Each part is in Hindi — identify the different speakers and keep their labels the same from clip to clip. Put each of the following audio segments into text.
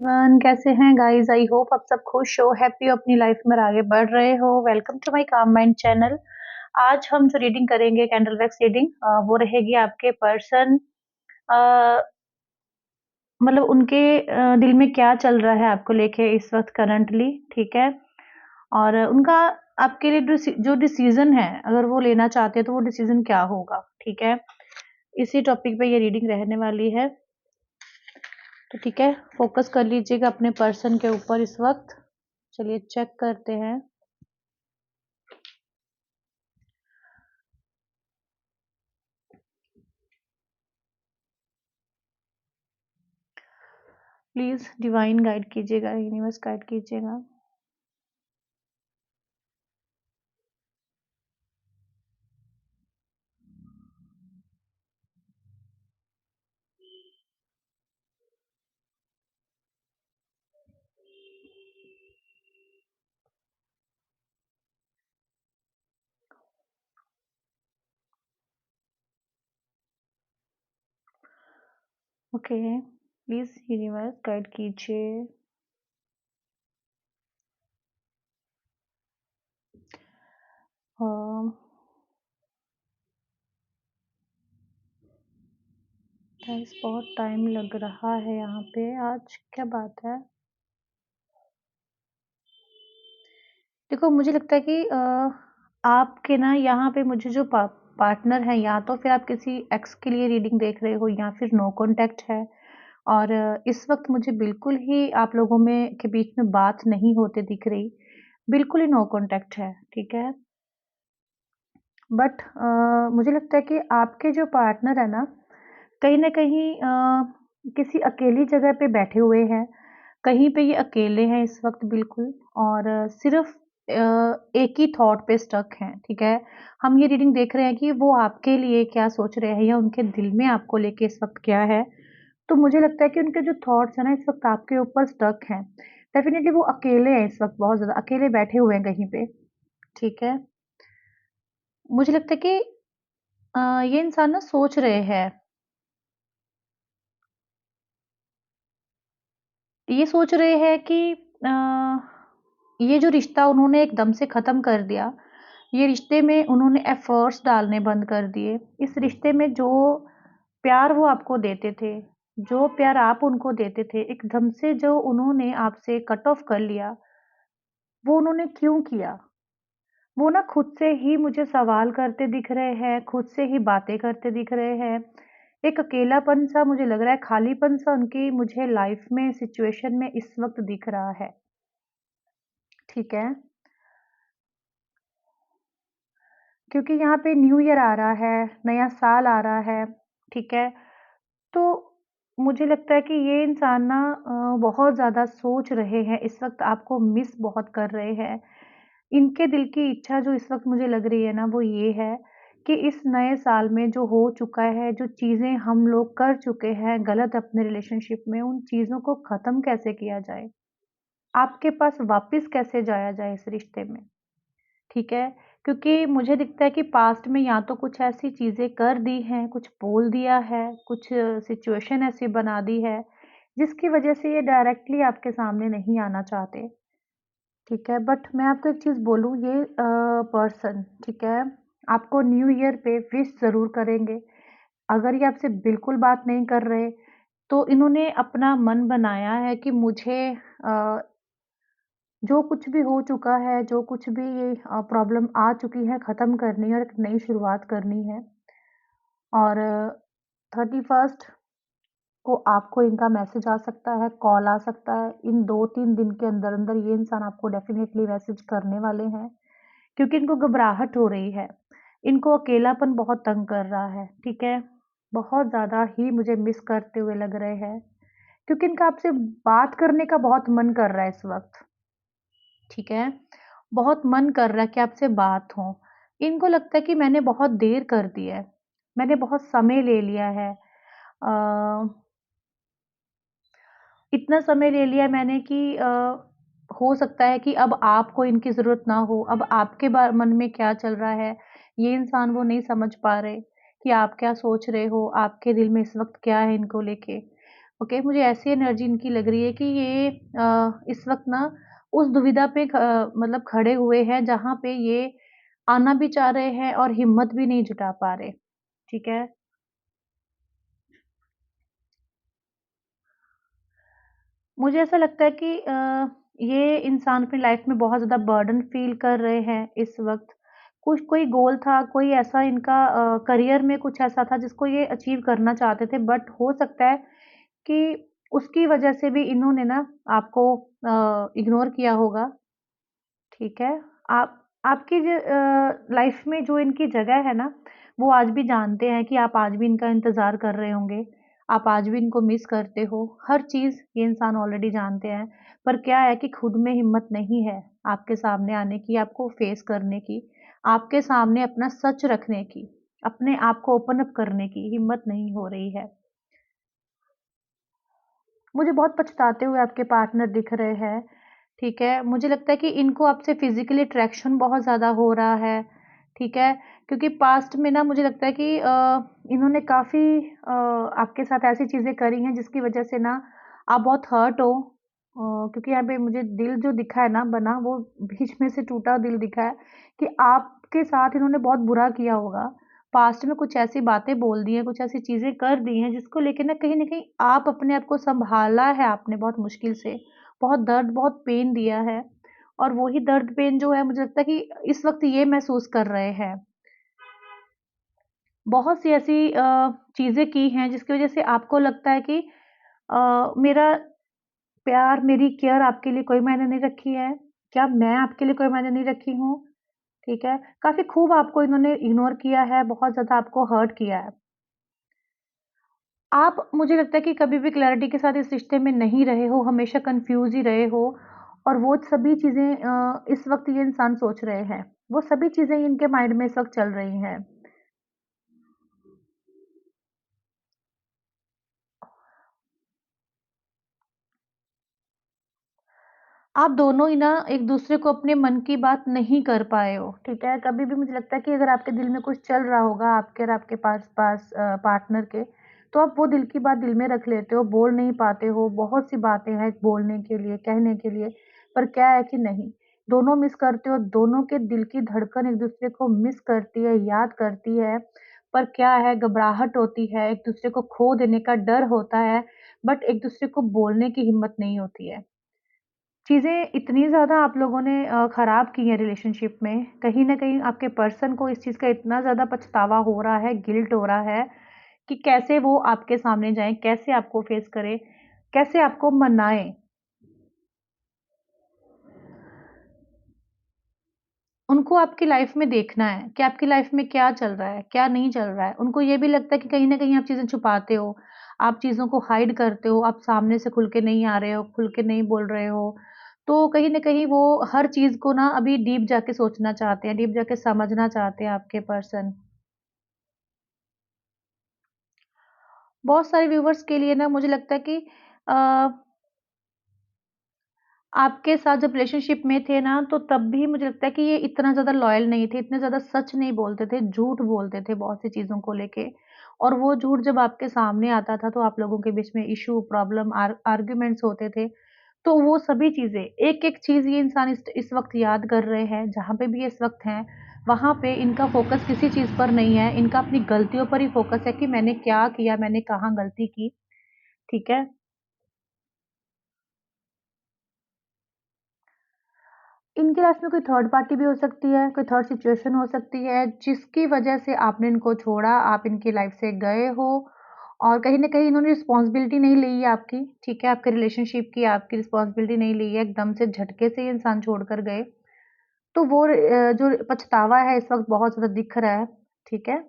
Speaker 1: वन कैसे हैं गाइस? आई होप आप सब खुश हो, हैप्पी हो, अपनी लाइफ में आगे बढ़ रहे हो। Welcome to my calm mind channel. आज हम जो रीडिंग करेंगे कैंडल वैक्स रीडिंग, वो रहेगी आपके पर्सन, मतलब उनके दिल में क्या चल रहा है आपको लेके इस वक्त करंटली, ठीक है। और उनका आपके लिए जो डिसीजन है, अगर वो लेना चाहते हैं तो वो डिसीजन क्या होगा, ठीक है। इसी टॉपिक पे ये रीडिंग रहने वाली है। तो ठीक है, फोकस कर लीजिएगा अपने पर्सन के ऊपर इस वक्त। चलिए चेक करते हैं। प्लीज डिवाइन गाइड कीजिएगा, यूनिवर्स गाइड कीजिएगा। ओके, प्लीज यूनिवर्स गाइड कीजिए। गाइस बहुत टाइम लग रहा है यहाँ पे, आज क्या बात है। देखो मुझे लगता है कि आपके ना यहाँ पे मुझे जो पार्टनर है, या तो फिर आप किसी एक्स के लिए रीडिंग देख रहे हो या फिर नो कांटेक्ट है। और इस वक्त मुझे बिल्कुल ही आप लोगों में के बीच में बात नहीं होते दिख रही। बिल्कुल ही नो कांटेक्ट है, ठीक है। बट मुझे लगता है कि आपके जो पार्टनर है ना, कहीं न कहीं किसी अकेली जगह पे बैठे हुए हैं। कहीं पे ये अकेले हैं इस वक़्त बिल्कुल, और सिर्फ़ एक ही थॉट पे स्टक हैं, ठीक है? हम ये रीडिंग देख रहे हैं कि वो आपके लिए क्या सोच रहे हैं, या उनके दिल में आपको लेके इस वक़्त क्या है। तो मुझे लगता है कि उनके जो थॉट्स हैं ना, इस वक़्त आपके ऊपर स्टक हैं। डेफ़िनिटली वो अकेले हैं इस वक़्त, बहुत ज़्यादा अकेले बैठे हुए हैं कहीं पे, ठीक है? मुझे लगता है कि ये इंसान ना सोच रहे हैं, ये सोच रहे हैं कि ये जो रिश्ता उन्होंने एकदम से ख़त्म कर दिया, ये रिश्ते में उन्होंने एफ़र्ट्स डालने बंद कर दिए। इस रिश्ते में जो प्यार वो आपको देते थे, जो प्यार आप उनको देते थे, एकदम से जो उन्होंने आपसे कट ऑफ कर लिया, वो उन्होंने क्यों किया? वो ना खुद से ही मुझे सवाल करते दिख रहे हैं, खुद से ही बातें करते दिख रहे हैं। एक अकेलापन-सा मुझे लग रहा है, खालीपन-सा उनकी मुझे लाइफ़ में, सिचुएशन में इस वक़्त दिख रहा है, ठीक है? क्योंकि यहाँ पे न्यू ईयर आ रहा है, नया साल आ रहा है, ठीक है? तो मुझे लगता है कि ये इंसान ना बहुत ज़्यादा सोच रहे हैं, इस वक़्त आपको मिस बहुत कर रहे हैं। इनके दिल की इच्छा जो इस वक़्त मुझे लग रही है ना, वो ये है कि इस नए साल में जो हो चुका है, जो चीज़ें हम लोग कर चुके हैं गलत अपने रिलेशनशिप में, उन चीज़ों को ख़त्म कैसे किया जाए? आपके पास वापस कैसे जाया जाए इस रिश्ते में? ठीक है? क्योंकि मुझे दिखता है कि पास्ट में या तो कुछ ऐसी चीज़ें कर दी हैं, कुछ बोल दिया है, कुछ सिचुएशन ऐसी बना दी है, जिसकी वज़ह से ये डायरेक्टली आपके सामने नहीं आना चाहते, ठीक है? बट मैं आपको एक चीज़ बोलूँ, ये पर्सन, ठीक है, आपको न्यू ईयर पे विश ज़रूर करेंगे। अगर ये आपसे बिल्कुल बात नहीं कर रहे, तो इन्होंने अपना मन बनाया है कि मुझे अ, जो कुछ भी हो चुका है, जो कुछ भी ये प्रॉब्लम आ चुकी है, ख़त्म करनी है और एक नई शुरुआत करनी है। और 31st को आपको इनका मैसेज आ सकता है, कॉल आ सकता है। इन 2-3 दिन के अंदर-अंदर ये इंसान आपको डेफ़िनिटली मैसेज करने वाले हैं, क्योंकि इनको घबराहट हो रही है। इनको अकेलापन बहुत तंग कर रहा है, ठीक है? बहुत ज़्यादा ही मुझे मिस करते हुए लग रहे हैं, क्योंकि इनका आपसे बात करने का बहुत मन कर रहा है इस वक़्त। ठीक है? बहुत मन कर रहा है कि आपसे बात हो। इनको लगता है कि मैंने बहुत देर कर दी है, मैंने बहुत समय ले लिया है। अ, इतना समय ले लिया मैंने कि हो सकता है कि अब आपको इनकी ज़रूरत ना हो। अब आपके मन में क्या चल रहा है, ये इंसान वो नहीं समझ पा रहे कि आप क्या सोच रहे हो, आपके दिल में इस वक़्त क्या है इनको लेके। ओके, मुझे ऐसी एनर्जी इनकी लग रही है कि ये इस वक़्त ना उस दुविधा पे मतलब खड़े हुए हैं जहाँ पे ये आना भी चाह रहे हैं और हिम्मत भी नहीं जुटा पा रहे, ठीक है? मुझे ऐसा लगता है कि ये इंसान अपनी लाइफ़ में बहुत ज़्यादा बर्डन फ़ील कर रहे हैं इस वक़्त। कुछ कोई गोल था, कोई ऐसा इनका करियर में कुछ ऐसा था जिसको ये अचीव करना चाहते थे, बट हो सकता है कि उसकी वजह से भी इन्होंने ना आपको इग्नोर किया होगा, ठीक है? आप आपकी जो लाइफ़ में जो इनकी जगह है ना, वो आज भी जानते हैं कि आप आज भी इनका इंतज़ार कर रहे होंगे, आप आज भी इनको मिस करते हो, हर चीज़ ये इंसान ऑलरेडी जानते हैं। पर क्या है कि खुद में हिम्मत नहीं है आपके सामने आने की, आपको फ़ेस करने की, आपके सामने अपना सच रखने की, अपने आप को ओपन अप करने की हिम्मत नहीं हो रही है। मुझे बहुत पछताते हुए आपके पार्टनर दिख रहे हैं, ठीक है? मुझे लगता है कि इनको आपसे फ़िज़िकली अट्रैक्शन बहुत ज़्यादा हो रहा है, ठीक है? क्योंकि पास्ट में ना मुझे लगता है कि इन्होंने काफ़ी आपके साथ ऐसी चीज़ें करी हैं जिसकी वज़ह से ना आप बहुत हर्ट हो। क्योंकि यहाँ पे मुझे दिल जो दिखा है ना बना वो बीच में से टूटा दिल दिखा है कि आपके साथ इन्होंने बहुत बुरा किया होगा। पास्ट में कुछ ऐसी बातें बोल दी हैं, कुछ ऐसी चीज़ें कर दी हैं जिसको लेके ना कहीं न कहीं आप अपने आप को सँभाला है आपने बहुत मुश्किल से। बहुत दर्द, बहुत पेन दिया है और वही दर्द पेन जो है मुझे लगता है कि इस वक़्त ये महसूस कर रहे हैं। बहुत सी ऐसी चीज़ें की हैं जिसकी वज़ह से आपको लगता है कि मेरा प्यार, मेरी केयर आपके लिए कोई मायने नहीं रखी है? क्या मैं आपके लिए कोई मायने नहीं रखी हूँ? ठीक है? काफ़ी खूब आपको इन्होंने इग्नोर किया है, बहुत ज़्यादा आपको हर्ट किया है। आप मुझे लगता है कि कभी भी क्लैरिटी के साथ इस रिश्ते में नहीं रहे हो, हमेशा कन्फ्यूज़ ही रहे हो और वो सभी चीज़ें इस वक़्त ये इंसान सोच रहे हैं। वो सभी चीज़ें इनके माइंड में इस वक़्त चल रही हैं। आप दोनों ही ना एक-दूसरे को अपने मन की बात नहीं कर पाए हो, ठीक है? कभी भी मुझे लगता है कि अगर आपके दिल में कुछ चल रहा होगा आपके और आपके पास पार्टनर के, तो आप वो दिल की बात दिल में रख लेते हो, बोल नहीं पाते हो। बहुत सी बातें हैं बोलने के लिए, कहने के लिए, पर क्या है कि नहीं, दोनों मिस करते हो, दोनों के दिल की धड़कन एक-दूसरे को मिस करती है, याद करती है। पर क्या है घबराहट होती है, एक-दूसरे को खो देने का डर होता है, बट एक-दूसरे को बोलने की हिम्मत नहीं होती है। चीज़ें इतनी ज़्यादा आप लोगों ने खराब की हैं रिलेशनशिप में, कहीं न कहीं आपके पर्सन को इस चीज़ का इतना ज़्यादा पछतावा हो रहा है, गिल्ट हो रहा है कि कैसे वो आपके सामने जाएँ, कैसे आपको फेस करें, कैसे आपको मनाएँ। उनको आपकी लाइफ़ में देखना है कि आपकी लाइफ़ में क्या चल रहा है, क्या नहीं चल रहा है। उनको ये भी लगता है कि कहीं न कहीं आप चीज़ें छुपाते हो, आप चीज़ों को हाइड करते हो, आप सामने से खुल के नहीं आ रहे हो, खुल के नहीं बोल रहे हो। तो कहीं न कहीं वो हर चीज़ को ना अभी डीप जाके सोचना चाहते हैं, डीप जाके समझना चाहते हैं आपके पर्सन। बहुत सारे व्यूअर्स के लिए ना मुझे लगता है कि अ आपके साथ जब रिलेशनशिप में थे ना, तो तब भी मुझे लगता है कि ये इतना ज़्यादा लॉयल नहीं थे, इतने ज़्यादा सच नहीं बोलते थे, झूठ बोलते थे बहुत सी चीज़ों को लेके। और वो झूठ जब आपके सामने आता था, तो आप लोगों के बीच में इश्यू, प्रॉब्लम, आर्ग्यूमेंट्स होते थे। तो वो सभी चीज़ें, एक-एक चीज़ ये इंसान इस वक़्त याद कर रहे हैं, जहाँ पे भी ये इस वक़्त हैं, वहाँ पे इनका फ़ोकस किसी चीज़ पर नहीं है, इनका अपनी गलतियों पर ही फ़ोकस है कि मैंने क्या किया, मैंने कहाँ गलती की, ठीक है? इनकी लाइफ में कोई थर्ड पार्टी भी हो सकती है, कोई थर्ड सिचुएशन हो सकती है, जिसकी वजह से आपने इनको छोड़ा, आप इनकी लाइफ से गए हो और कहीं न कहीं इन्होंने रिस्पॉन्सिबिलिटी नहीं ली है आपकी, ठीक है? आपके रिलेशनशिप की आपकी रिस्पॉन्सिबिलिटी नहीं ली है, एकदम से झटके से ये इंसान छोड़कर गए। तो वो जो पछतावा है इस वक़्त बहुत ज़्यादा दिख रहा है, ठीक है?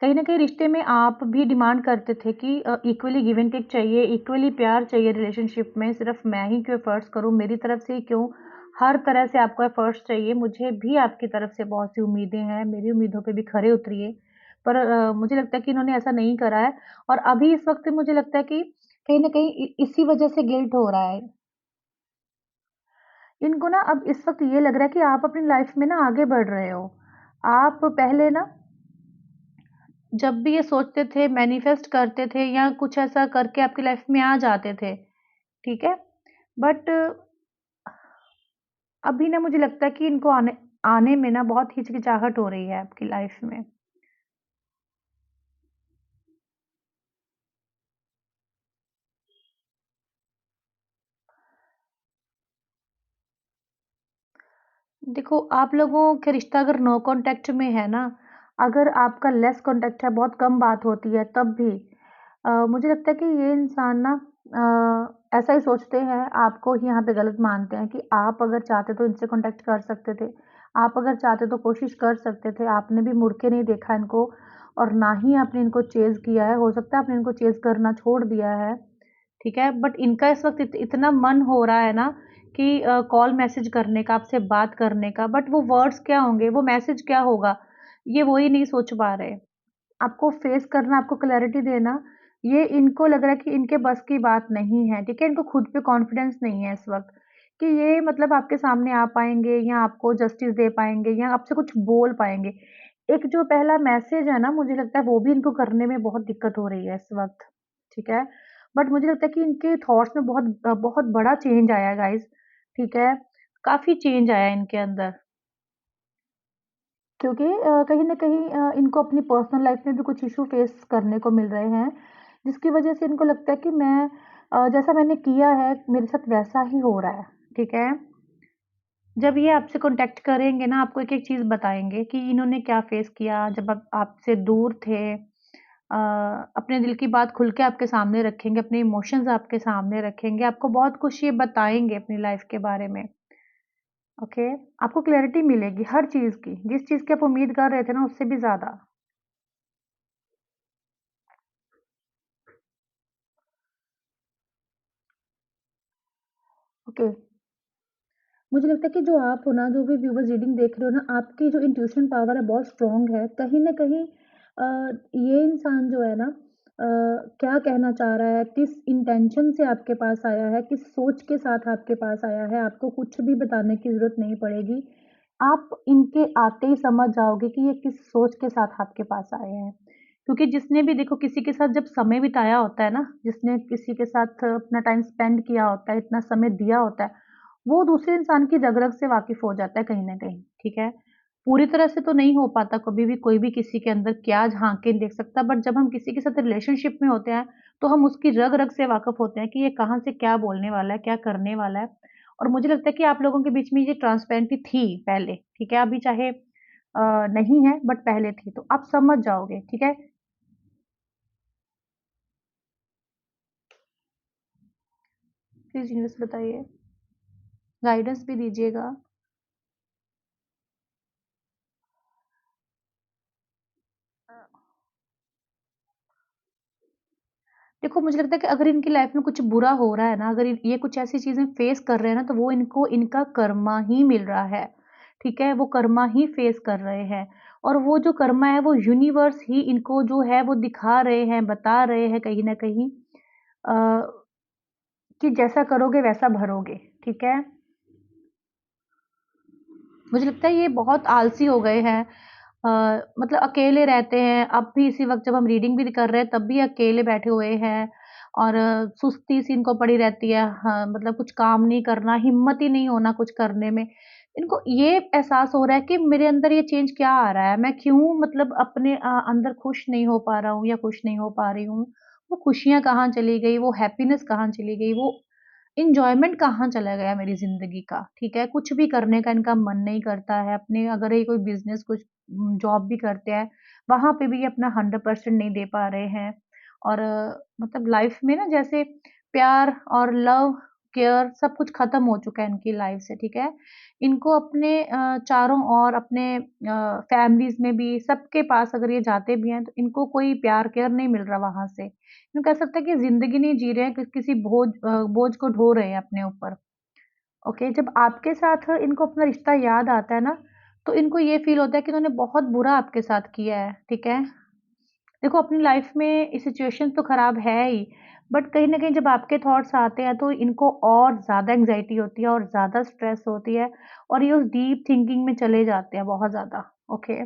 Speaker 1: कहीं न कहीं रिश्ते में आप भी डिमांड करते थे कि इक्वली गिव एंड टेक चाहिए, इक्वली प्यार चाहिए रिलेशनशिप में, सिर्फ़ मैं ही क्यों एफ़र्ट्स करूँ, मेरी तरफ से ही क्यों हर तरह से आपको एफ़र्ट्स चाहिए, मुझे भी आपकी तरफ से बहुत-सी उम्मीदें हैं, मेरी उम्मीदों पे भी खरे उतरिए। पर मुझे लगता है कि इन्होंने ऐसा नहीं करा है और अभी इस वक़्त मुझे लगता है कि कहीं न कहीं इसी वज़ह से गिल्ट हो रहा है। इनको ना अब इस वक़्त ये लग रहा है कि आप अपनी लाइफ़ में ना आगे बढ़ रहे हो। आप पहले ना जब भी ये सोचते थे, मैनिफेस्ट करते थे या कुछ ऐसा करके आपकी लाइफ में आ जाते थे, ठीक है? बट अभी ना मुझे लगता है कि इनको आने आने में ना बहुत हिचकिचाहट हो रही है आपकी लाइफ में। देखो, आप लोगों के रिश्ता अगर नो कॉन्टैक्ट में है ना, अगर आपका लेस कॉन्टैक्ट है, बहुत कम बात होती है, तब भी मुझे लगता है कि ये इंसान ना ऐसा ही सोचते हैं, आपको ही यहाँ पे गलत मानते हैं कि आप अगर चाहते तो इनसे कॉन्टैक्ट कर सकते थे। आप अगर चाहते तो कोशिश कर सकते थे, आपने भी मुड़ के नहीं देखा इनको और ना ही आपने इनको चेज़ किया है। हो सकता है आपने इनको चेज़ करना छोड़ दिया है। ठीक है? बट इनका इस वक़्त इतना मन हो रहा है ना कि कॉल मैसेज करने का, आपसे बात करने का, बट वो वर्ड्स क्या होंगे, वो मैसेज क्या होगा, ये वो ही नहीं सोच पा रहे। आपको फेस करना, आपको क्लैरिटी देना, ये इनको लग रहा है कि इनके बस की बात नहीं है, ठीक है? इनको खुद पे कॉन्फिडेंस नहीं है इस वक़्त कि ये मतलब आपके सामने आ पाएँगे या आपको जस्टिस दे पाएँगे या आपसे कुछ बोल पाएँगे। एक जो पहला मैसेज है ना, मुझे लगता है वो भी इनको करने में बहुत दिक्कत हो रही है इस वक़्त, ठीक है? बट मुझे लगता है कि इनके थॉट्स में बहुत बड़ा चेंज आया है गाइज़, ठीक है? काफ़ी चेंज आया है इनके अंदर। क्योंकि कहीं न कहीं इनको अपनी पर्सनल लाइफ़ में भी कुछ इश्यू फेस करने को मिल रहे हैं, जिसकी वजह से इनको लगता है कि मैं जैसा मैंने किया है, मेरे साथ वैसा ही हो रहा है, ठीक है? जब ये आपसे कॉन्टैक्ट करेंगे ना, आपको एक-एक चीज़ बताएँगे कि इन्होंने क्या फेस किया जब आप आपसे दूर थे। अपने दिल की बात खुल के आपके सामने रखेंगे, अपने इमोशंस आपके सामने रखेंगे, आपको बहुत कुछ ये बताएँगे अपनी लाइफ़ के बारे में, ओके? आपको क्लैरिटी मिलेगी हर चीज़ की, जिस चीज़ की आप उम्मीद कर रहे थे ना, उससे भी ज़्यादा, ओके? मुझे लगता है कि जो आप हो ना, जो भी व्यूअर्स रीडिंग देख रहे हो ना, आपकी जो इंट्यूशन पावर है बहुत स्ट्रॉन्ग है। कहीं न कहीं ये इंसान जो है ना क्या कहना चाह रहा है, किस इंटेंशन से आपके पास आया है, किस सोच के साथ आपके पास आया है, आपको कुछ भी बताने की ज़रूरत नहीं पड़ेगी। आप इनके आते ही समझ जाओगे कि ये किस सोच के साथ आपके पास आए हैं। क्योंकि जिसने भी देखो किसी के साथ जब समय बिताया होता है ना, जिसने किसी के साथ अपना टाइम स्पेंड किया होता है, इतना समय दिया होता है, वो दूसरे इंसान की रग-रग से वाकिफ़ हो जाता है कहीं न कहीं, ठीक है? पूरी तरह से तो नहीं हो पाता, कभी भी कोई भी किसी के अंदर क्या झाँक के देख सकता, बट जब हम किसी के साथ रिलेशनशिप में होते हैं, तो हम उसकी रग-रग से वाकिफ़ होते हैं कि ये कहाँ से क्या बोलने वाला है, क्या करने वाला है। और मुझे लगता है कि आप लोगों के बीच में ये ट्रांसपेरेंटी थी पहले, ठीक है? अभी चाहे नहीं है बट पहले थी, तो आप समझ जाओगे, ठीक है? प्लीज़ यूनिवर्स बताइए, गाइडेंस भी दीजिएगा। देखो, मुझे लगता है कि अगर इनकी लाइफ में कुछ बुरा हो रहा है ना, अगर ये कुछ ऐसी चीज़ें फेस कर रहे हैं ना, तो वो इनको इनका कर्मा ही मिल रहा है, ठीक है? वो कर्मा ही फेस कर रहे हैं और वो जो कर्मा है, वो यूनिवर्स ही इनको जो है, वो दिखा रहे हैं, बता रहे हैं कहीं न कहीं अ, कि जैसा करोगे वैसा भरोगे, ठीक है? मुझे लगता है ये बहुत आलसी हो गए हैं अ, मतलब अकेले रहते हैं। अब भी इसी वक़्त जब हम रीडिंग भी कर रहे हैं, तब भी अकेले बैठे हुए हैं और सुस्ती सी इनको पड़ी रहती है। हाँ, मतलब कुछ काम नहीं करना, हिम्मत ही नहीं होना कुछ करने में। इनको ये एहसास हो रहा है कि मेरे अंदर ये चेंज क्या आ रहा है? मैं क्यों मतलब अपने अंदर खुश नहीं हो पा रहा हूँ या खुश नहीं हो पा रही हूँ? वो खुशियाँ कहाँ चली गई? वो हैप्पीनेस कहाँ चली गई? वो एन्जॉयमेंट कहाँ चला गया मेरी ज़िंदगी का, ठीक है? कुछ भी करने का इनका मन नहीं करता है, अपने अगर ये कोई बिज़नेस कुछ जॉब भी करते हैं, वहाँ पे भी ये अपना 100% नहीं दे पा रहे हैं। और मतलब लाइफ़ में ना जैसे प्यार और लव, केयर सब कुछ ख़त्म हो चुका है इनकी लाइफ़ से, ठीक है? इनको अपने चारों ओर अपने फैमिलीज़ में भी सबके पास अगर ये जाते भी हैं, तो इनको कोई प्यार केयर नहीं मिल रहा वहाँ से। यूँ कह सकते हैं कि ज़िंदगी नहीं जी रहे हैं, किसी बोझ को ढो रहे हैं अपने ऊपर। ओके, जब आपके साथ इनको अपना रिश्ता याद आता है ना, तो इनको ये फ़ील होता है कि इन्होंने बहुत बुरा आपके साथ किया है, ठीक है? देखो अपनी लाइफ़ में ये सिचुएशन तो ख़राब है ही, बट कहीं न कहीं जब आपके थॉट्स आते हैं, तो इनको और ज़्यादा एंग्ज़ायटी होती है और ज़्यादा स्ट्रेस होती है और ये उस डीप थिंकिंग में चले जाते हैं बहुत ज़्यादा, ओके?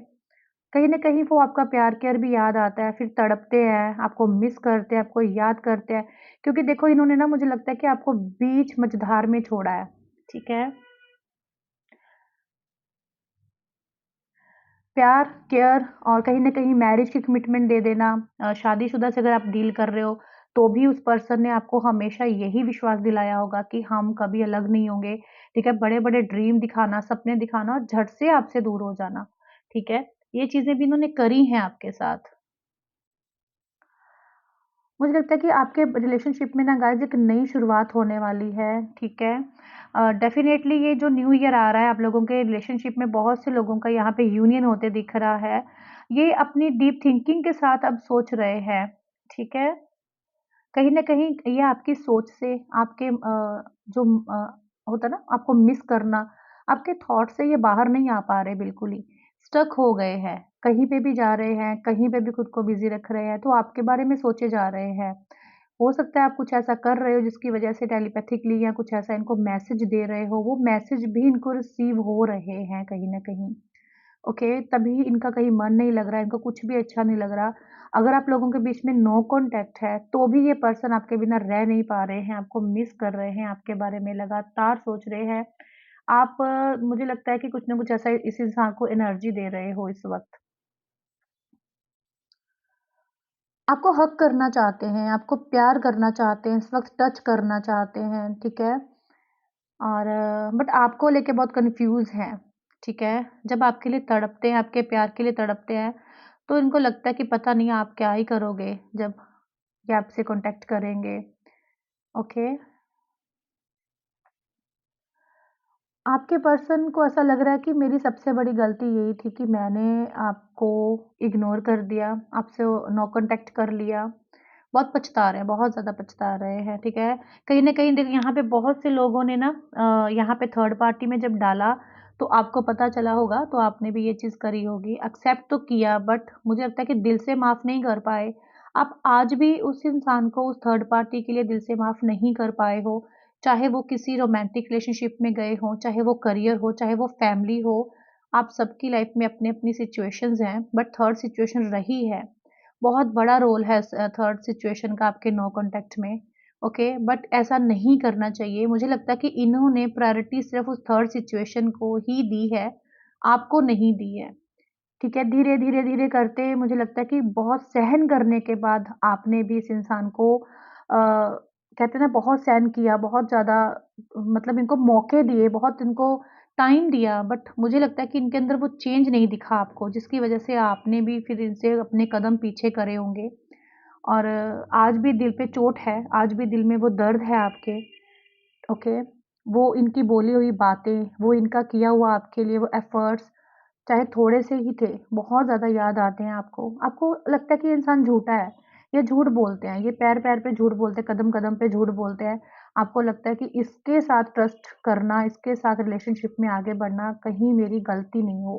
Speaker 1: कहीं न कहीं वो आपका प्यार केयर भी याद आता है, फिर तड़पते हैं, आपको मिस करते हैं, आपको याद करते हैं। क्योंकि देखो इन्होंने ना मुझे लगता है कि आपको बीच मझधार में छोड़ा है, ठीक है? प्यार, केयर और कहीं न कहीं मैरिज की कमिटमेंट दे देना। शादीशुदा से अगर आप डील कर रहे हो, तो भी उस पर्सन ने आपको हमेशा यही विश्वास दिलाया होगा कि हम कभी अलग नहीं होंगे, ठीक है? बड़े-बड़े ड्रीम दिखाना, सपने दिखाना और झट से आपसे दूर हो जाना, ठीक है? ये चीज़ें भी इन्होंने करी हैं आपके साथ। मुझे लगता है कि आपके रिलेशनशिप में ना गाइज़ एक नई शुरुआत होने वाली है, ठीक है? डेफ़िनेटली ये जो न्यू ईयर आ रहा है आप लोगों के रिलेशनशिप में बहुत से लोगों का यहाँ पे यूनियन होते दिख रहा है। ये अपनी डीप थिंकिंग के साथ अब सोच रहे हैं, ठीक है? कहीं न कहीं ये आपकी सोच से आपके जो होता है ना आपको मिस करना, आपके थॉट से ये बाहर नहीं आ पा रहे बिल्कुल ही, स्टक हो गए हैं। कहीं पे भी जा रहे हैं, कहीं पे भी खुद को बिज़ी रख रहे हैं, तो आपके बारे में सोचे जा रहे हैं। हो सकता है आप कुछ ऐसा कर रहे हो जिसकी वजह से टेलीपैथिकली या कुछ ऐसा इनको मैसेज दे रहे हो, वो मैसेज भी इनको रिसीव हो रहे हैं कहीं न कहीं। ओके, तभी इनका कहीं मन नहीं लग रहा है, इनको कुछ भी अच्छा नहीं लग रहा। अगर आप लोगों के बीच में नो कॉन्टैक्ट है, तो भी ये पर्सन आपके बिना रह नहीं पा रहे हैं, आपको मिस कर रहे हैं, आपके बारे में लगातार सोच रहे हैं। आप मुझे लगता है कि कुछ न कुछ ऐसा इस इंसान को एनर्जी दे रहे हो इस वक़्त। आपको हग करना चाहते हैं, आपको प्यार करना चाहते हैं, इस वक़्त टच करना चाहते हैं, ठीक है? और बट आपको लेके बहुत कन्फ्यूज़ हैं, ठीक है? जब आपके लिए तड़पते हैं, आपके प्यार के लिए तड़पते हैं, तो इनको लगता है कि पता नहीं आप क्या ही करोगे जब ये आपसे कॉन्टैक्ट करेंगे, ओके? आपके पर्सन को ऐसा लग रहा है कि मेरी सबसे बड़ी गलती यही थी कि मैंने आपको इग्नोर कर दिया, आपसे नो कॉन्टैक्ट कर लिया। बहुत पछता रहे हैं, बहुत ज़्यादा पछता रहे हैं, ठीक है? कहीं न कहीं देखिए यहाँ पे बहुत से लोगों ने ना यहाँ पे थर्ड पार्टी में जब डाला, तो आपको पता चला होगा, तो आपने भी ये चीज़ करी होगी। एक्सेप्ट तो किया बट मुझे लगता है कि दिल से माफ़ नहीं कर पाए। आप आज भी उस इंसान को उस थर्ड पार्टी के लिए दिल से माफ़ नहीं कर पाए हो। चाहे वो किसी रोमांटिक रिलेशनशिप में गए हों, चाहे वो करियर हो, चाहे वो फैमिली हो, आप सबकी लाइफ में अपनी-अपनी सिचुएशंस हैं, बट थर्ड सिचुएशन रही है। बहुत बड़ा रोल है थर्ड सिचुएशन का आपके नो कॉन्टैक्ट में, ओके? बट ऐसा नहीं करना चाहिए। मुझे लगता है कि इन्होंने प्रायोरिटी सिर्फ़ उस थर्ड सिचुएशन को ही दी है, आपको नहीं दी है, ठीक है? धीरे, धीरे, धीरे करते मुझे लगता है कि बहुत सहन करने के बाद आपने भी इस इंसान को कहते हैं ना बहुत सहन किया, बहुत ज़्यादा मतलब इनको मौके दिए, बहुत इनको टाइम दिया, बट मुझे लगता है कि इनके अंदर वो चेंज नहीं दिखा आपको, जिसकी वज़ह से आपने भी फिर इनसे अपने कदम पीछे करे होंगे और आज भी दिल पे चोट है, आज भी दिल में वो दर्द है आपके, ओके? वो इनकी बोली हुई बातें, वो इनका किया हुआ आपके लिए वो एफ़र्ट्स चाहे थोड़े से ही थे, बहुत ज़्यादा याद आते हैं आपको। आपको लगता है कि ये इंसान झूठा है, ये झूठ बोलते हैं, ये पैर-पैर पे झूठ बोलते हैं, कदम-कदम पे झूठ बोलते हैं। आपको लगता है कि इसके साथ ट्रस्ट करना, इसके साथ रिलेशनशिप में आगे बढ़ना कहीं मेरी गलती नहीं हो,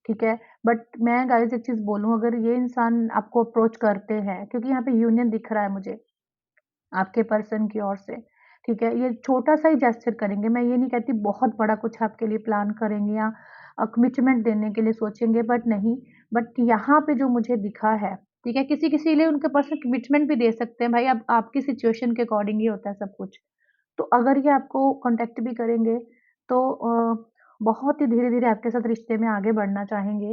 Speaker 1: ठीक है? बट मैं गाइज़ एक चीज़ बोलूँ अगर ये इंसान आपको अप्रोच करते हैं क्योंकि यहाँ पे यूनियन दिख रहा है मुझे। आपके पर्सन की ओर से, ठीक है? ये छोटा-सा ही जेस्चर करेंगे, मैं ये नहीं कहती बहुत बड़ा कुछ आपके लिए प्लान करेंगे या कमिटमेंट देने के लिए सोचेंगे बट नहीं, बट यहाँ पे जो मुझे दिखा है, ठीक है? किसी-किसी के लिए उनके पर्सन कमिटमेंट भी दे सकते हैं, भाई अब आपकी सिचुएशन के अकॉर्डिंग ही होता है सब कुछ। तो अगर ये आपको कॉन्टैक्ट भी करेंगे, तो बहुत ही धीरे-धीरे आपके साथ रिश्ते में आगे बढ़ना चाहेंगे।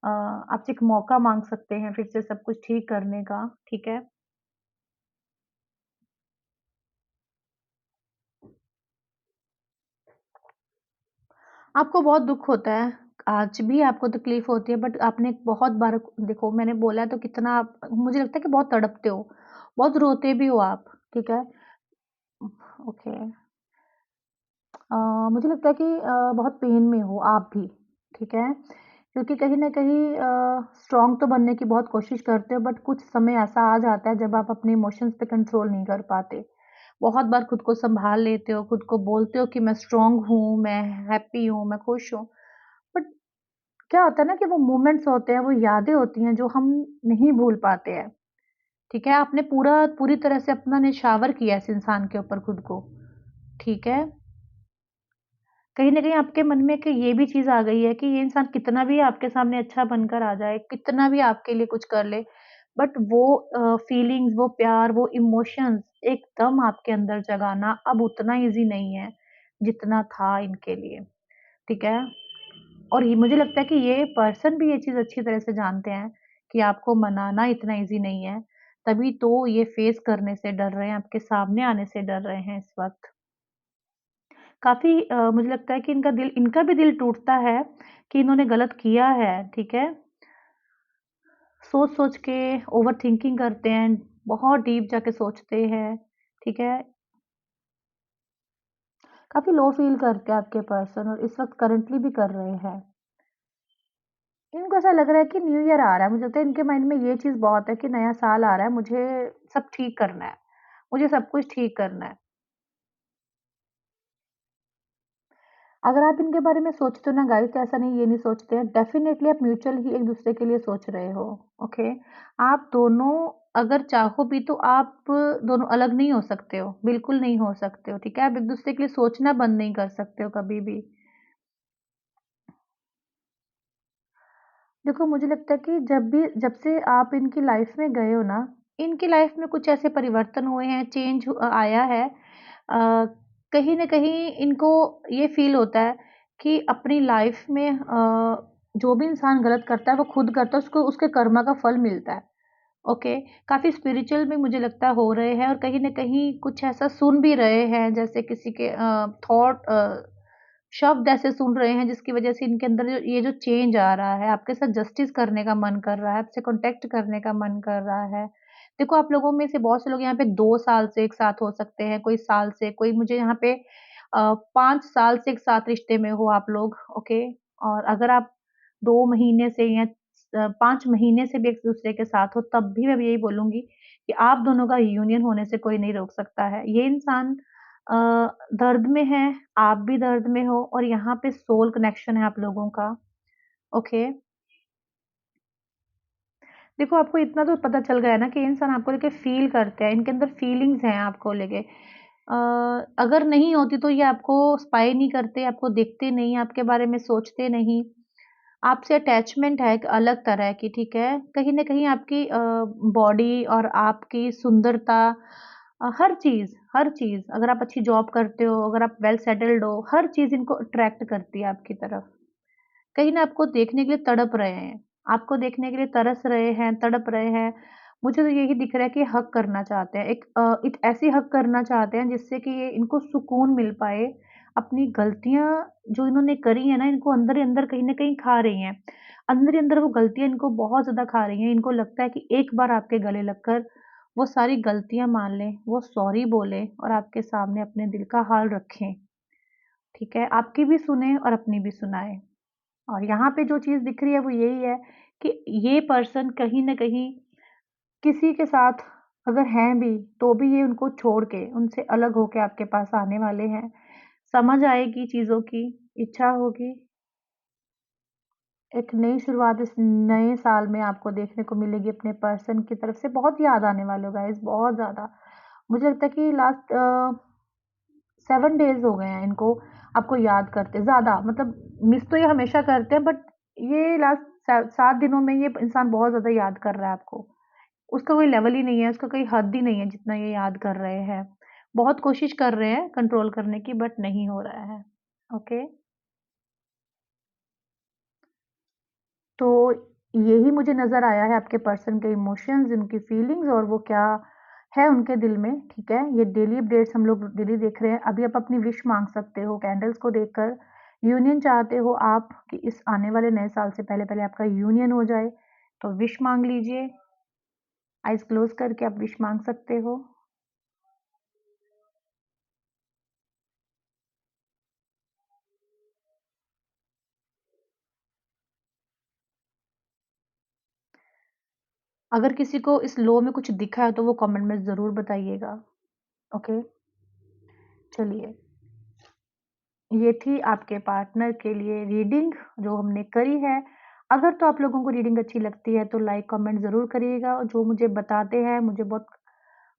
Speaker 1: आपसे एक मौका माँग सकते हैं फिर से सब कुछ ठीक करने का, ठीक है? आपको बहुत दुःख होता है, आज भी आपको तकलीफ़ होती है बट आपने बहुत बार देखो मैंने बोला है तो कितना आप मुझे लगता है कि बहुत तड़पते हो, बहुत रोते भी हो आप, ठीक है? ओके। मुझे लगता है कि बहुत पेन में हो आप भी, ठीक है? क्योंकि कहीं न कहीं स्ट्रॉन्ग तो बनने की बहुत कोशिश करते हो बट कुछ समय ऐसा आ जाता है जब आप अपने इमोशंस पे कंट्रोल नहीं कर पाते। बहुत बार खुद को सँभाल लेते हो, खुद को बोलते हो कि मैं स्ट्रॉन्ग हूँ, मैं हैप्पी हूँ, मैं खुश हूँ। बट क्या होता है ना कि वो मोमेंट्स होते हैं, वो यादें होती हैं जो हम नहीं भूल पाते हैं, ठीक है? आपने पूरी तरह से अपना निछावर किया है इस इंसान के ऊपर खुद को, ठीक है? कहीं न कहीं आपके मन में कि ये भी चीज़ आ गई है कि ये इंसान कितना भी आपके सामने अच्छा बनकर आ जाए, कितना भी आपके लिए कुछ कर ले, बट वो फीलिंग्स, वो प्यार, वो इमोशंस एकदम आपके अंदर जगाना अब उतना ईज़ी नहीं है, जितना था इनके लिए, ठीक है? और ये मुझे लगता है कि ये पर्सन भी ये चीज़ अच्छी तरह से जानते हैं कि आपको मनाना इतना ईज़ी नहीं है, तभी तो ये फेस करने से डर रहे हैं, आपके सामने आने से डर रहे हैं इस वक़्त। काफ़ी मुझे लगता है कि इनका भी दिल टूटता है कि इन्होंने गलत किया है, ठीक है? सोच-सोच के ओवरथिंकिंग करते हैं, बहुत डीप जाके सोचते हैं, ठीक है? काफ़ी लो फ़ील करते हैं आपके पर्सन और इस वक़्त करंटली भी कर रहे हैं। इनको ऐसा लग रहा है कि न्यू ईयर आ रहा है, मुझे लगता है इनके माइंड में ये चीज़ बहुत है कि नया साल आ रहा है, मुझे सब ठीक करना है, मुझे सब कुछ ठीक करना है। अगर आप इनके बारे में सोचते हो ना गाइस, तो ऐसा नहीं ये नहीं सोचते हैं, डेफ़िनेटली आप म्यूचुअल ही एक-दूसरे के लिए सोच रहे हो, ओके? आप दोनों अगर चाहो भी तो आप दोनों अलग नहीं हो सकते हो, बिल्कुल नहीं हो सकते हो, ठीक है? आप एक-दूसरे के लिए सोचना बंद नहीं कर सकते हो कभी भी। देखो मुझे लगता है कि जब से आप इनकी लाइफ़ में गए हो ना, इनकी लाइफ़ में कुछ ऐसे परिवर्तन हुए हैं, आया है। कहीं न कहीं इनको ये फ़ील होता है कि अपनी लाइफ़ में जो भी इंसान गलत करता है वो खुद करता है, उसको उसके कर्मा का फल मिलता है। ओके, काफ़ी स्पिरिचुअल भी मुझे लगता है हो रहे हैं और कहीं न कहीं कुछ ऐसा सुन भी रहे हैं जैसे किसी के शब्द ऐसे सुन रहे हैं जिसकी वज़ह से इनके अंदर जो चेंज आ रहा है, आपके साथ जस्टिस करने का मन कर रहा है, आपसे कॉन्टैक्ट करने का मन कर रहा है। देखो आप लोगों में से बहुत से लोग यहाँ पे 2 साल से एक साथ हो सकते हैं, कोई साल से, कोई मुझे यहाँ पे 5 साल से एक साथ रिश्ते में हो आप लोग, ओके? और अगर आप 2 महीने से या 5 महीने से भी एक-दूसरे के साथ हो, तब भी मैं यही बोलूँगी कि आप दोनों का यूनियन होने से कोई नहीं रोक सकता है। ये इंसान अ, दर्द में है, आप भी दर्द में हो और यहाँ पे सोल कनेक्शन है आप लोगों का, ओके? देखो आपको इतना तो पता चल गया है ना कि ये इंसान आपको लेके फ़ील करते हैं, इनके अंदर फीलिंग्स हैं आपको लेके। अगर नहीं होती तो ये आपको स्पाई नहीं करते, आपको देखते नहीं, आपके बारे में सोचते नहीं। आपसे अटैचमेंट है एक अलग तरह की, ठीक है? कहीं न कहीं आपकी बॉडी और आपकी सुंदरता हर चीज़ अगर आप अच्छी जॉब करते हो, अगर आप वेल सेटल्ड हो, हर चीज़ इनको अट्रैक्ट करती है आपकी तरफ। कहीं न आपको देखने के लिए तड़प रहे हैं, आपको देखने के लिए तरस रहे हैं, तड़प रहे हैं। मुझे तो यही दिख रहा है कि हग करना चाहते हैं, एक ऐसी हग करना चाहते हैं जिससे कि ये इनको सुकून मिल पाए। अपनी गलतियाँ जो इन्होंने करी हैं ना, इनको अंदर ही अंदर कहीं न कहीं खा रही हैं। अंदर ही अंदर वो गलतियाँ इनको बहुत ज़्यादा खा रही हैं। इनको लगता है कि एक बार आपके गले लगकर वो सारी गलतियाँ मान लें, वो सॉरी बोलें और आपके सामने अपने दिल का हाल रखें, ठीक है? आपकी भी सुनें और अपनी भी सुनाएँ। और यहाँ पे जो चीज़ दिख रही है वो यही है कि ये पर्सन कहीं न कहीं किसी के साथ अगर हैं भी, तो भी ये उनको छोड़ के, उनसे अलग होके आपके पास आने वाले हैं। समझ आएगी चीज़ों की, इच्छा होगी, एक नई शुरुआत इस नए साल में आपको देखने को मिलेगी अपने पर्सन की तरफ से। बहुत याद आने वाले हो गाइज़, बहुत ज़्यादा। मुझे लगता है कि लास्ट 7 डेज़ हो गए हैं इनको आपको याद करते ज़्यादा मतलब मिस तो ये हमेशा करते हैं बट ये लास्ट 7 दिनों में ये इंसान बहुत ज़्यादा याद कर रहा है आपको। उसका कोई लेवल ही नहीं है, उसका कोई हद ही नहीं है जितना ये याद कर रहे हैं। बहुत कोशिश कर रहे हैं कंट्रोल करने की बट नहीं हो रहा है। ओके? तो यही मुझे नज़र आया है आपके पर्सन के इमोशंस, उनकी फीलिंग्स और वो क्या है उनके दिल में, ठीक है? ये डेली अपडेट्स हम लोग डेली देख रहे हैं। अभी आप अपनी विश माँग सकते हो कैंडल्स को देखकर। यूनियन चाहते हो आप कि इस आने वाले नए साल से पहले-पहले आपका यूनियन हो जाए, तो विश माँग लीजिए। आइज़ क्लोज़ करके आप विश माँग सकते हो। अगर किसी को इस लो में कुछ दिखा है तो वो कमेंट में ज़रूर बताइएगा। ओके? चलिए। ये थी आपके पार्टनर के लिए रीडिंग जो हमने करी है। अगर तो आप लोगों को रीडिंग अच्छी लगती है तो लाइक कमेंट ज़रूर करिएगा और जो मुझे बताते हैं मुझे बहुत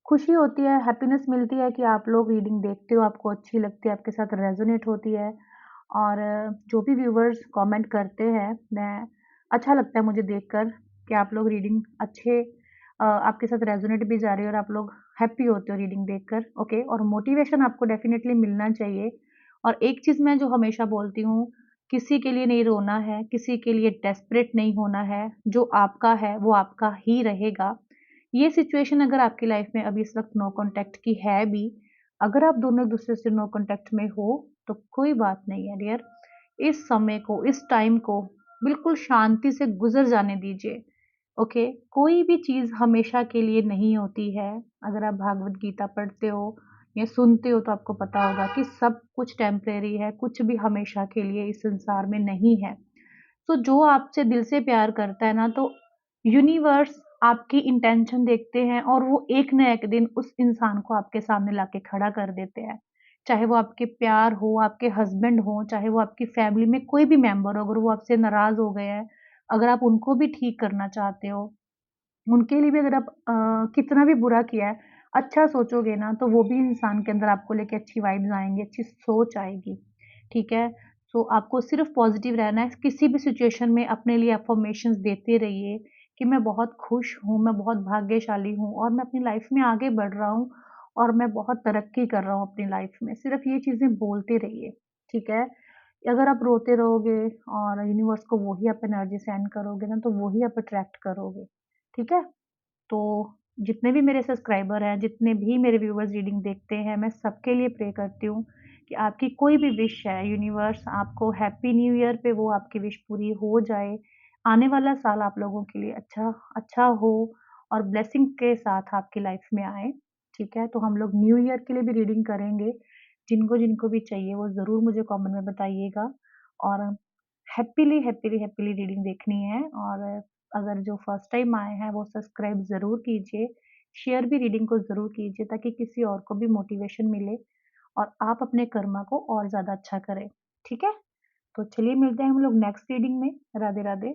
Speaker 1: खुशी होती है, हैप्पीनेस मिलती है कि आप लोग रीडिंग देखते हो, आपको अच्छी लगती है, आपके साथ रेज़ोनेट होती है। और जो भी व्यूअर्स कमेंट करते हैं, मैं अच्छा लगता है मुझे देखकर कि आप लोग रीडिंग अच्छे आपके साथ रेज़ोनेट भी जा रही है और आप लोग हैप्पी होते हो रीडिंग देखकर, ओके? और मोटिवेशन आपको डेफ़िनेटली मिलना चाहिए। और एक चीज़ मैं जो हमेशा बोलती हूँ, किसी के लिए नहीं रोना है, किसी के लिए डेस्परेट नहीं होना है, जो आपका है वो आपका ही रहेगा। ये सिचुएशन अगर आपकी लाइफ़ में अभी इस वक़्त नो कॉन्टैक्ट की है भी, अगर आप दोनों एक-दूसरे से नो कॉन्टैक्ट में हो, तो कोई बात नहीं है डियर। इस समय को, इस टाइम को बिल्कुल शांति से गुज़र जाने दीजिए, ओके? कोई भी चीज़ हमेशा के लिए नहीं होती है। अगर आप भागवत गीता पढ़ते हो या सुनते हो तो आपको पता होगा कि सब कुछ टेम्परेरी है, कुछ भी हमेशा के लिए इस संसार में नहीं है। तो जो आपसे दिल से प्यार करता है ना, तो यूनिवर्स आपकी इंटेंशन देखते हैं और वो एक ना एक दिन उस इंसान को आपके सामने लाके खड़ा कर देते हैं। चाहे वो आपके प्यार हो, आपके हस्बैंड हो, चाहे वो आपकी फैमिली में कोई भी मेंबर हो, अगर वो आपसे नाराज़ हो गए हैं, अगर आप उनको भी ठीक करना चाहते हो, उनके लिए भी अगर आप कितना भी बुरा किया है, अच्छा सोचोगे ना, तो वो भी इंसान के अंदर आपको लेके अच्छी वाइब्स आएँगी, अच्छी सोच आएगी, ठीक है? सो आपको सिर्फ़ पॉज़िटिव रहना है, किसी भी सिचुएशन में अपने लिए अफ़र्मेशंस देते रहिए कि मैं बहुत खुश हूँ, मैं बहुत भाग्यशाली हूँ और मैं अपनी लाइफ़ में आगे बढ़ रहा हूँ और मैं बहुत तरक्की कर रहा हूँ अपनी लाइफ़ में। सिर्फ़ ये चीज़ें बोलते रहिए, ठीक है? अगर आप रोते रहोगे और यूनिवर्स को वही आप एनर्जी सेंड करोगे ना, तो वही आप अट्रैक्ट करोगे, ठीक है? तो जितने भी मेरे सब्सक्राइबर हैं, जितने भी मेरे व्यूअर्स रीडिंग देखते हैं, मैं सबके लिए प्रे करती हूँ कि आपकी कोई भी विश है, यूनिवर्स आपको हैप्पी न्यू ईयर पे वो आपकी विश पूरी हो जाए। आने वाला साल आप लोगों के लिए अच्छा अच्छा हो और ब्लेसिंग के साथ आपकी लाइफ में आए, ठीक है? तो हम लोग न्यू ईयर के लिए भी रीडिंग करेंगे। जिनको-जिनको भी चाहिए वो ज़रूर मुझे कमेंट में बताइएगा और हैप्पीली रीडिंग देखनी है और अगर जो फर्स्ट टाइम आए हैं वो सब्सक्राइब ज़रूर कीजिए, शेयर भी रीडिंग को ज़रूर कीजिए ताकि किसी और को भी मोटिवेशन मिले और आप अपने कर्मा को और ज़्यादा अच्छा करें, ठीक है? तो चलिए मिलते हैं हम लोग नेक्स्ट रीडिंग में। राधे-राधे।